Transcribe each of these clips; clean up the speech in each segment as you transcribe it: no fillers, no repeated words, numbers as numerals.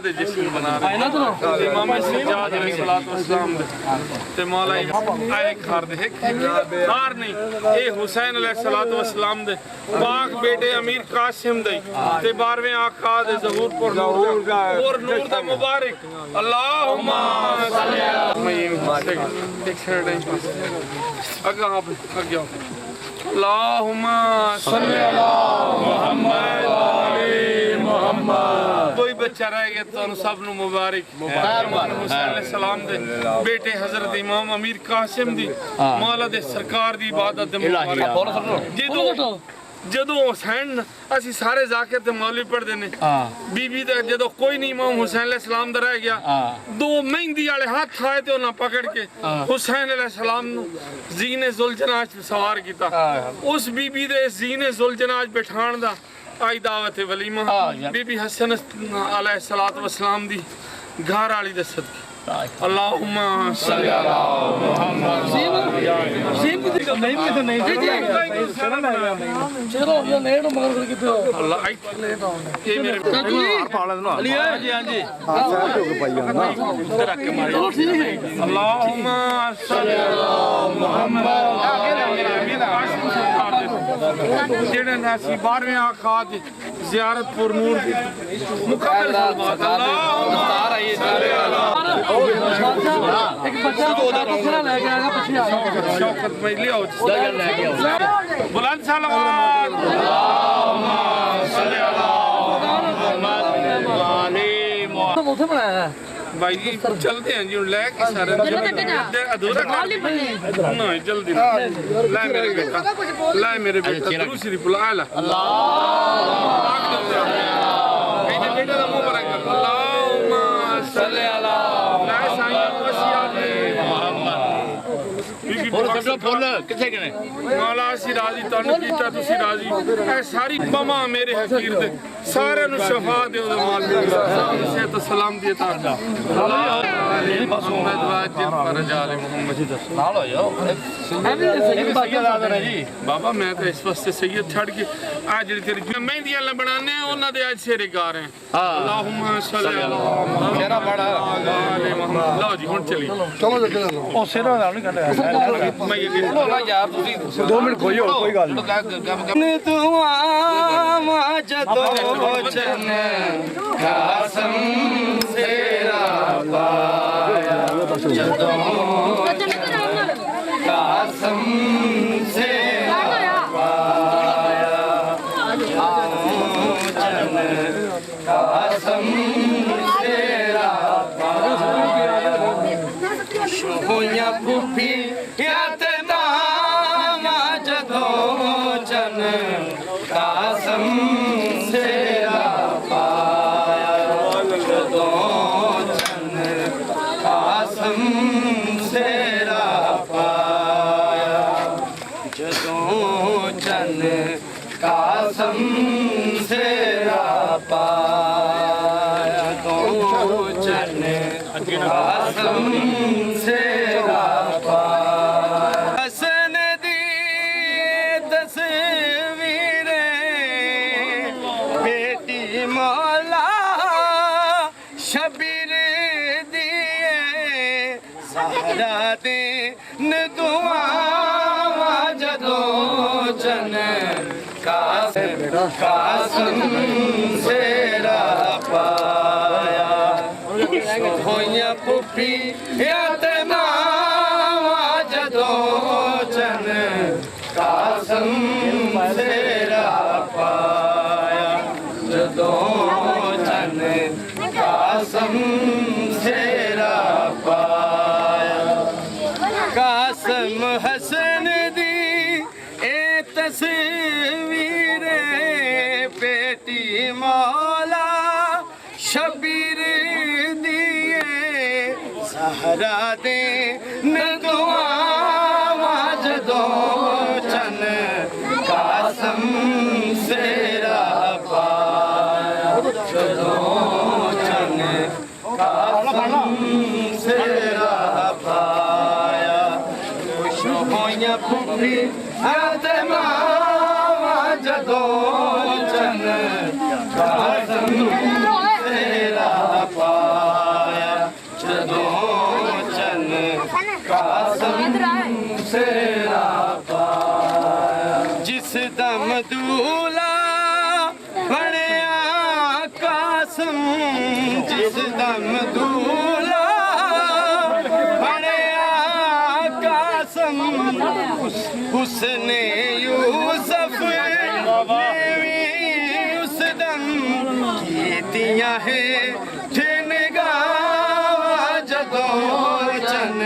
जिस्म बना रहे इमाम सज्जाद अलैहिस्सलाम ते मौला आए खार दे खार नहीं ए हुसैन अलैहिस्सलाम दे पाक बेटे अमीर कासिम दे ते 12वें आका दे ज़हूर पर और नूर दा मुबारक अल्लाहुम्मा सल्ली अल्लाहुम्मा सल्ली अला मुहम्मद कोई बच्चा रह गया तो सब नु मुबारक हुसैन सलाम दे बेटे हजरत इमाम अमीर कासिम दी मौला दे सरकार दी इबादत दे मुबारक ਜਦੋਂ ਹੁਸੈਨ ਅਸੀਂ ਸਾਰੇ ਜ਼ਾਕਿਰ ਤੇ ਮੌਲਵੀ ਪੜਦੇ ਨੇ ਬੀਬੀ ਦਾ ਜਦੋਂ ਕੋਈ ਨਹੀਂ ਇਮਾਮ ਹੁਸੈਨ ਅਲੈਹਿਸਲਾਮ ਦਾ ਰਹਿ ਗਿਆ ਦੋ ਮਹਿੰਦੀ ਵਾਲੇ ਹੱਥ ਆਏ ਤੇ ਉਹਨਾਂ ਪਕੜ ਕੇ ਹੁਸੈਨ ਅਲੈਹਿਸਲਾਮ ਨੂੰ ਜ਼ੀਨੇ ਜ਼ੁਲਜਨਾਜ ਸਵਾਰ ਕੀਤਾ ਉਸ ਬੀਬੀ ਦੇ ਜ਼ੀਨੇ ਜ਼ੁਲਜਨਾਜ ਬਿਠਾਣ ਦਾ ਅੱਜ ਦਾਵਤ ਹੈ ਵਲੀਮਾ ਬੀਬੀ ਹਸਨ अलैहिस्सलाम दी घर वाली दे सदके अल्लाहुम्मा सल्ली अला मुहम्मद सीम की नहीं भी तो नहीं चलो ये नेड़ मगर किथे हो अल्लाह ये मेरे अली जी हां जी रख के मार चलो ठीक है अल्लाहुम्मा सल्ली अला मुहम्मद जेड़े नासी 12वें आका दी ज़ियारत पुर नूर मुकम्मल दस्तार आई एक बच्चा दूसरा लेके आएगा पीछे आएगा शौकत में ले आओ लेके आओ बुलंद सलावत अल्लाहुम्मा सल्ली अला मुहम्मद वाले मोहम्मद उसे बनाया है भाई जी चलते हैं जी लेके सारे अधूरा ना जल्दी ला मेरे बेटा दूसरी बुला ला अल्लाह बेटा दा मुंह पर अल्लाहुम्मा सल्ली अला किथे गने मौला सी राजी तन कीता तुसी राजी ए सारी बमा मेरे हकीर दे सारे नु शफा दे ओ माल से तो सलाम दिए ता अल्लाह मोहम्मद वाजिब पर जाले मोहम्मद नाल हो जाओ सैयद है जी बाबा मैं तो इस वास्ते सैयद छड़ के आ जेडी तेरी मेहंदी वाला बनाने उन्हां दे आज शेरे गा रहे हैं अल्लाहुम्मा सल्ली अला शेरा बड़ा आले मोहम्मद लो जी हुन चली चलो ओ शेरा नाल नहीं करना मैं ये यार तुसी 2 मिनट खोइयो कोई गल नहीं दुआ जदों वचन कासम सेरा पाया जदों कासम सेरा पाया जन कासम सेरा पाया होया फूफी कासम सेरा पाया जदों चन कासम सेरा पाया जदों चन कासम सेरा पाया जदों चन कासम सेरा पाया हसन दी मौला शबीर दिए सहारा दे न दुआ जदों चन कासम सेरा पाया होया पुफी जदों चन कासम सेरा पाया जदों चन कासम सेरा पाया कासम हसन दी ए तस्वीर बेटी मौला शबीर दिए सहारा दे न दुआ जदों चन कासम चन कासम सेरा पाया खुश होइया पुपी ते मावा जदों चन कासम सेरा पाया जदों चन कासम सेरा पाया जिस दम दूला ਬਣਿਆ ਕਾਸਮ ਜਿਸ ਦਮ ਦੂਲਾ ਬਣਿਆ ਕਾਸਮ ਹੁਸਨੇ ਯੂਸਫ ਨੇ ਵੀ ਉਸ ਦਮ ਕੀਤੀਆਂ ਹੈ ਨਿਗਾਹਾਂ ਜਦੋਂ ਚੰਨ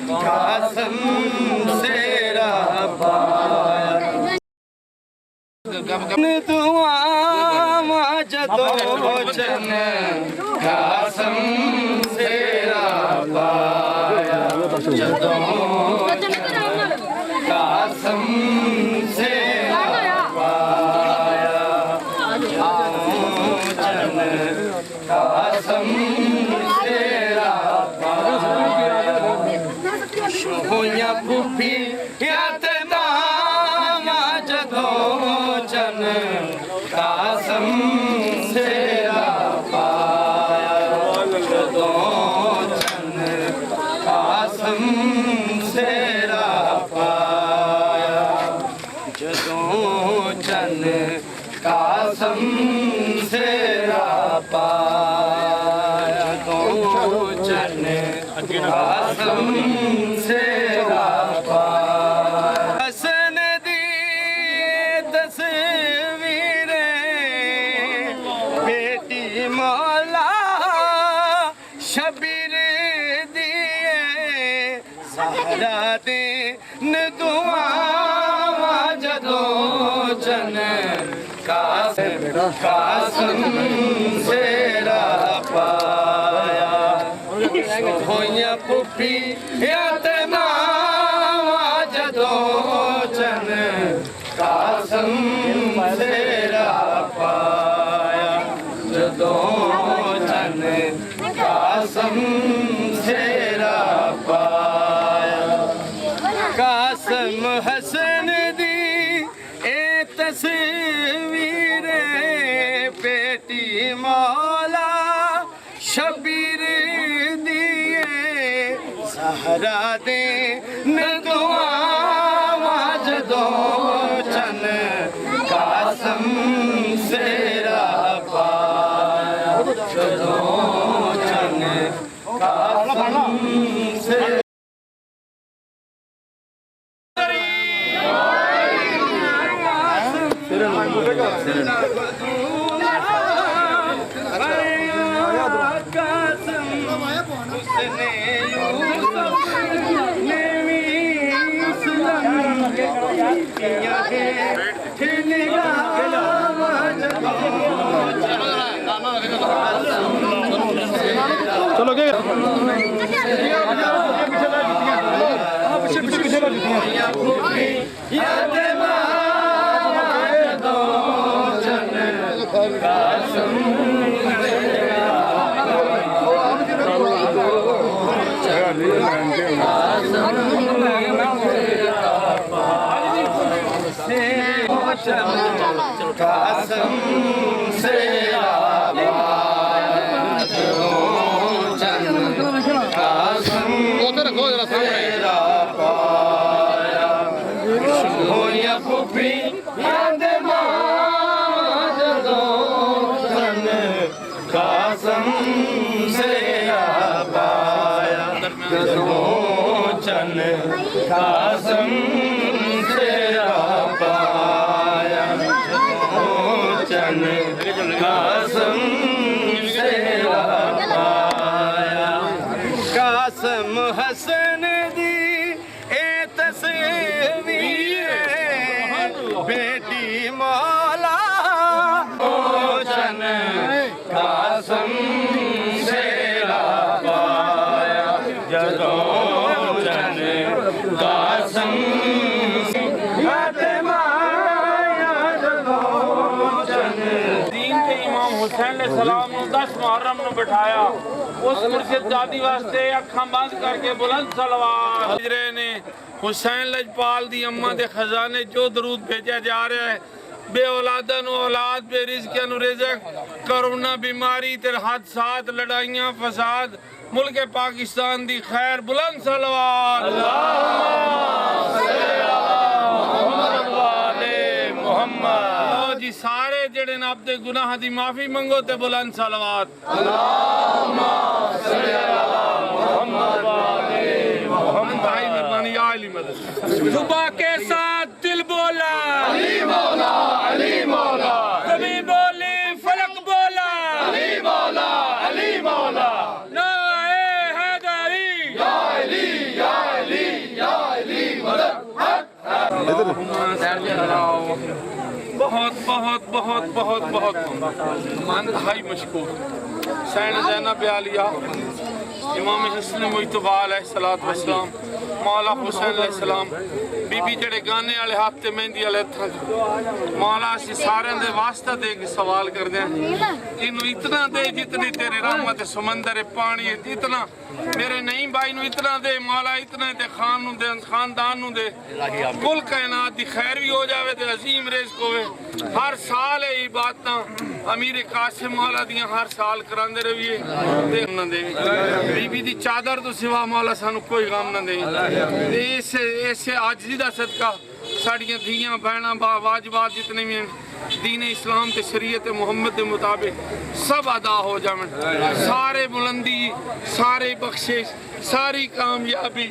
ਕਾਸਮ ਸੇਰਾ ਪਾਇਆ दुआ जदों चन कासम सेरा पाया जदों कासम सेरा पाया चन कासम सेरा पाया होइया फूफी ते मामा जदों चन कासम सेरा पाया जदों चन कासम सेरा पाया जदों चन कासम सेरा पाया जदों चन कासम सेरा पाया हसन दी बेटी मौला शबीर दिए सहारा दे दुआ जदों चन कासम सेरा पाया होइया पुफी ते मावा जदों चन कासम सेरा पाया जदों चन कासम सेरा पाया कासम हसन दी ए तस्वीर बेटी मौला शबीर दिए सहारा दे दुआ जदों चन कासम सेरा पाया जदों चन कासम सेरा चलो क्या कासम सेरा कासम सेरा पाया होइया पुफी ते मावा जदों चन कासम सेरा पाया जदों चन कासम सेरा पाया चन कासम सेरा पाया कासम हसन दी ए तस्वीर बेटी मौला चन कासम सेरा पाया जदों चन कासम हुसैन सलाम 10 मुहर्रम में बिठाया उस मुर्शिद जादी वास्ते अखां बंद करके बुलंद सलवात हिजरे ने हुसैन लजपाल दी अम्मा दे खजाने जो दरूद भेजा जा रहा है बे औलादा नु औलाद बे रिज़्क़ नु रिज़्क़ कोरोना बीमारी ते हादसात लड़ाइयां फसाद मुल्क पाकिस्तान दी खैर बुलंद सलवात जी सारे जेड़े ने अपने गुनाह दी माफी मंगो ते बुलंद सलवात भाई मेहरबानी आली मदद जुबा के साथ दिल बोला अली मौला अली मौला कभी बोली फलक बोला अली मौला अली मौला नाए हैदरी या अली या अली या अली मदद बहुत बहुत बहुत बहुत बहुत इंतहाई मशकूर सैन ज़ैनब आलिया इमाम हसन मुजतबा अलैहिस्सलातु वस्सलाम मौला हुसैन अलैहिस्सलाम बीबी जड़े गाने वाले हाथ ते मेहंदी वाले हत्थां मौला असीं सारे दे वास्ता दे के सवाल करदे हैं इनू इतना दे जितनी तेरे रहमत समंदर पानी है इतना मेरे नहीं भाई नु इतना दे मौला इतना ते खान नु दे खानदान नु दे कुल कायनात दी खैर भी हो जावे ते अजीम रिज़्क़ होवे हर साल ये इबादतां अमीर कासिम मौला दियां हर साल करांदे रहिए ते ना दे बीबी दी चादर तो सिवा मौला सानू कोई गम ना दे ऐसे आजिज़ी दा सदका साड़ियां धियां बहना वाजिबात जितने भी दीन इस्लाम ते शरीयत मुहम्मद के मुताबिक सब अदा हो जावन सारे बुलंदी सारे बख्शिश सारी कामयाबी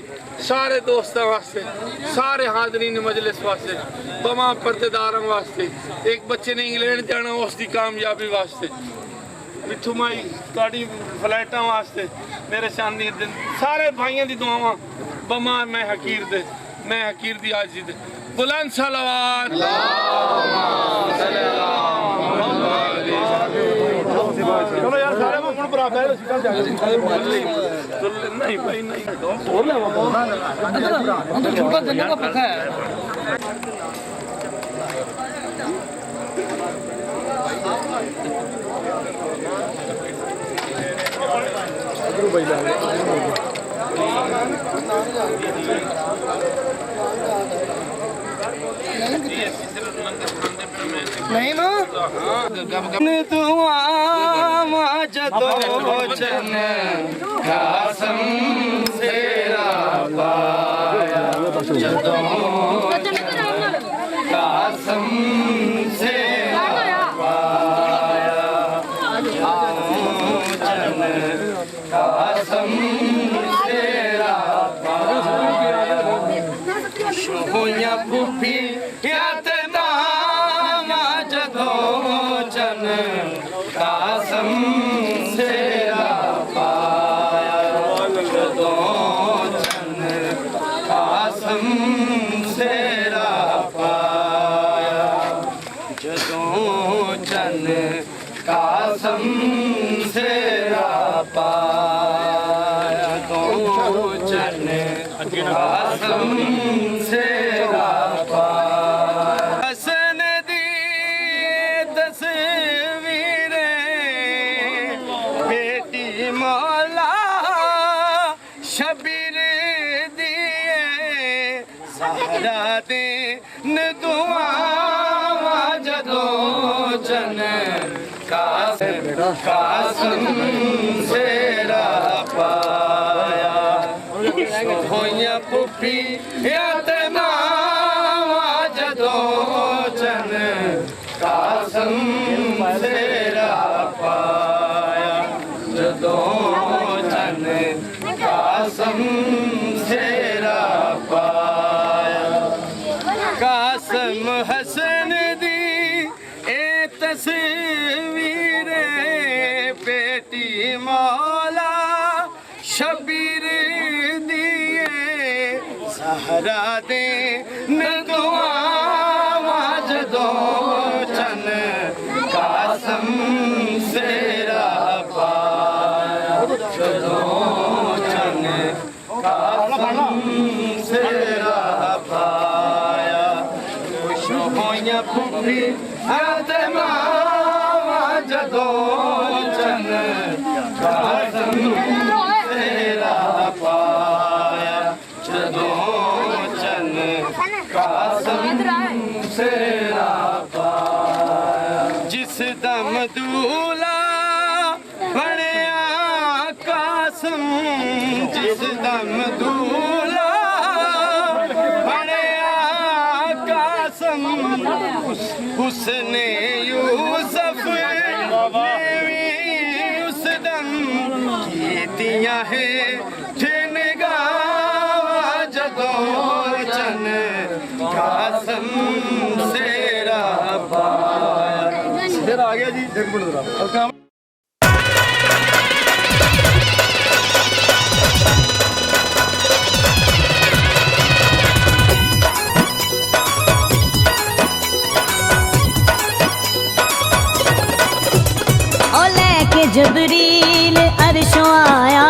सारे दोस्तों वास्ते सारे हाजरीन मजलिस वास्ते तमाम पर्देदारों वास्ते एक बच्चे ने इंग्लैंड जाना उसकी कामयाबी वास्ते मिठू माई ताड़ी फ्लाइटा वास्ते मेरे चांदी दिन सारे भाइयों की दुआवां बमा मैं हकीर दी आजी दे बुलंद सलवात चलो यार सारे में हुण बराबर नहीं भाई नहीं छोटा जन्नत का पक्का है नहीं ना दुआ जदो चन कासम तेरा पाया जदो कासम तेरा पाया चन कासम तेरा पाया शोया फूफी कासम तेरा पाया जदो चन कासम तेरा पाया जदो चन कासम तेरा पाया जदो चन कासम तेरा पाया हसन दी मौला शबीर दिए सहारा दे न दुआ जदो चन कासम तेरा पाया होया पुफी यातना जदो चन कासम तेरा पाया जदो चन कासम तेरा पाया कासम हसन दी ए तस्वीर बेटी मौला शबीर दिए सहारा दे न दुआ जदो चन कासम तेरा पाया जदो चन कासम तेरा पाया होया फूफी आत्मा जदों चन कासम तेरा पाया जदों चन कासम तेरा पाया जिस दम दूला बनया कासम जिस दम दूला बनया कासम उसने यूसुफ ने भी उस दम कीतियां है जिन गावा जदों चन कासम सेरा पाया फिर आ गया जी एक मिनट जरा जबरील अरशों आया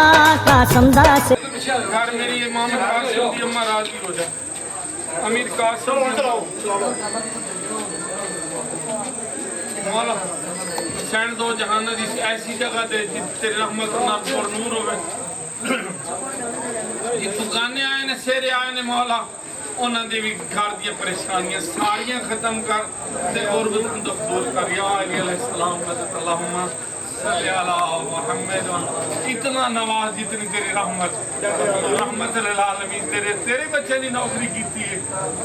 कासम दा से घर मेरी इमाम कासिम दी अम्मा राजी हो जाए अमीर कासिम मौला हुसैन दो जहान दी ऐसी जगह दे तेरी रहमत नाल और नूर होवे जितू गाने आए ने शेरे आए ने मौला उन्हां दे भी घर दी परेशानियां सारियां खत्म कर ते और भी दूर कर या अलैहिस्सलाम अल्लाहुम्मा सल्ली अला मुहम्मद इतना नवाज जितनी तेरी रहमत लिल आलमीन तेरे बच्चे दी नौकरी कीती है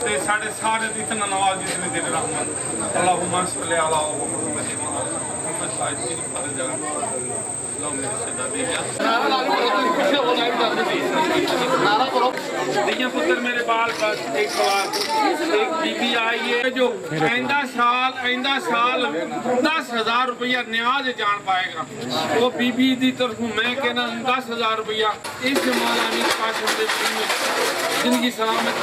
ते साढ़े सारे इतना नवाज जितनी तेरी रहमत अल्लाहुम्मा सल्ली अला मुहम्मद मोहम्मद साहिब की पर जगह दिया पुत्र मेरे बाल बस एक सवाल एक बीबी आई है जो आइंदा साल 10,000 रुपया न्याज जान पाएगा वो बीबी की तरफ मैं कहना 10,000 रुपया इस मौलानी कासिम दे जिंदगी सलामत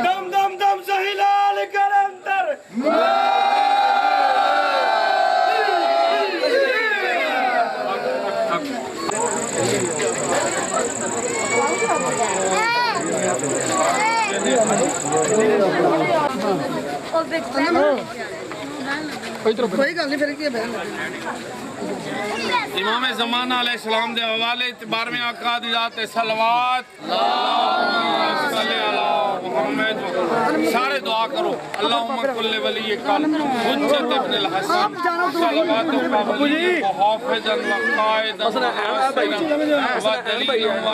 दम दम दम सही लाल कर अंदर कोई गल नहीं फिर की बहन इमाम ज़माना अलैहिस्सलाम दे हवाले 12वें आका दी जात सलवात सारे दुआ करो अल्लाहुम्मा कुल्ले वली कल हुज्जत इब्न अल हसन सलवात कबली हाफिजन व कायदन व दलील व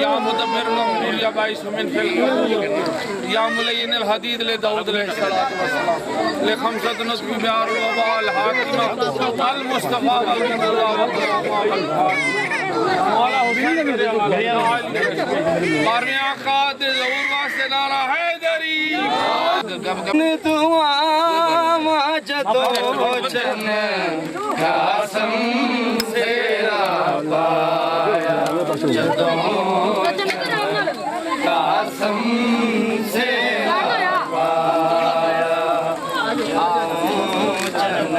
या मुदब्बिर अल या बाइस मिन फिल या मुलय्यिन अल हदीद ले दाऊद अलैहिस्सलाम ले खमसत नस्बी बिहार वबाल हाकिमा अल मुस्तफा वल मौला हुसैन के 12वें आका दे ज़हूर वास्ते नारा हैदरी दुआ जदों चन कासम तेरा पाया जदों कासम तेरा पाया चन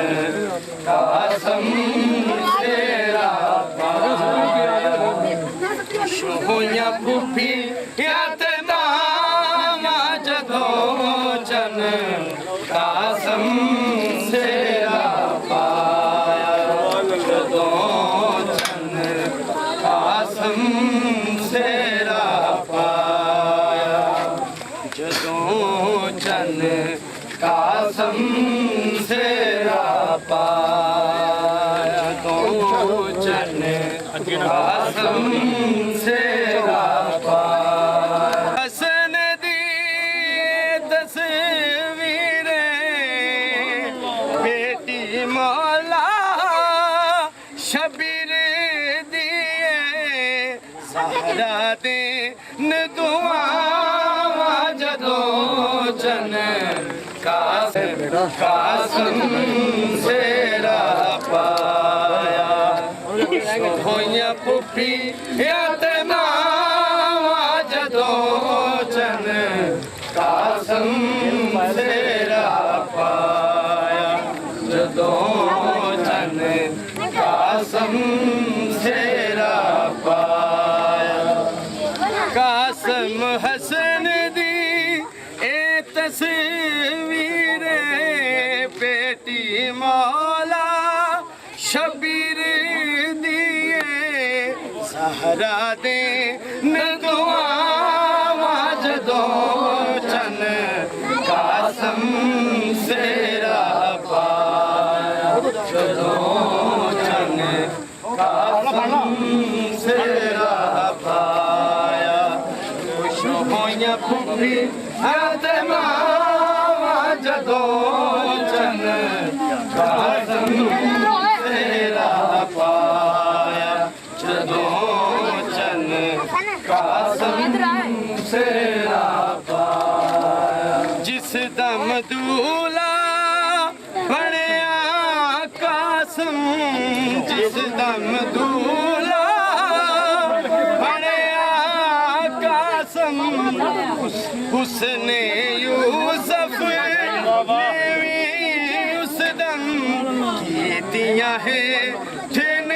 कासम तेरा पाया शोया फूफी या ते नामा जदों चन कासम तेरा पाया जदों चन कासम तेरा पाया जदों चन कासम तेरा पाया जदों चन कासम तेरा पाया हसन दी तस्वीरें बेटी मौला शबीर दिए सहारा दिन दुआ जदों चन कासम तेरा पाया होइया पुफी या ते मावा जदों चन कासम तेरा पाया जदों चन कासम तेरा पाया ਜ਼ਹਰਾ ਦੇ ਦੁਆਵਾਂ ਜਦੋਂ ਚੰਨ ਕਾਸਮ ਸੇਰਾ ਪਾਇਆ ਜਦੋਂ ਚੰਨ ਕਾਸਮ ਸੇਰਾ ਪਾਇਆ ਖੁਸ਼ ਹੋਈਆਂ ਪੁੱਤਰੀ ਅਤੇ ਮਾਵਾਂ ਜਦੋਂ ਚੰਨ ਕਾਸਮ ਸੇਰਾ ਪਾਇਆ ਜਦੋਂ ਚੰਨ ਕਾਸਮ ਸੇਰਾ ਪਾਇਆ ਜਿਸ ਦਮ ਦੂਲਾ ਬਣਿਆ ਕਾਸਮ ਜਿਸ ਦਮ ਦੂਲਾ ਬਣਿਆ ਕਾਸਮ ਉਸਨੇ ਯੂਸਫ ਨੇ ਵੀ ਉਸ ਦਮ ਕੀਤੀਆਂ ਹੈ ਜਿਨ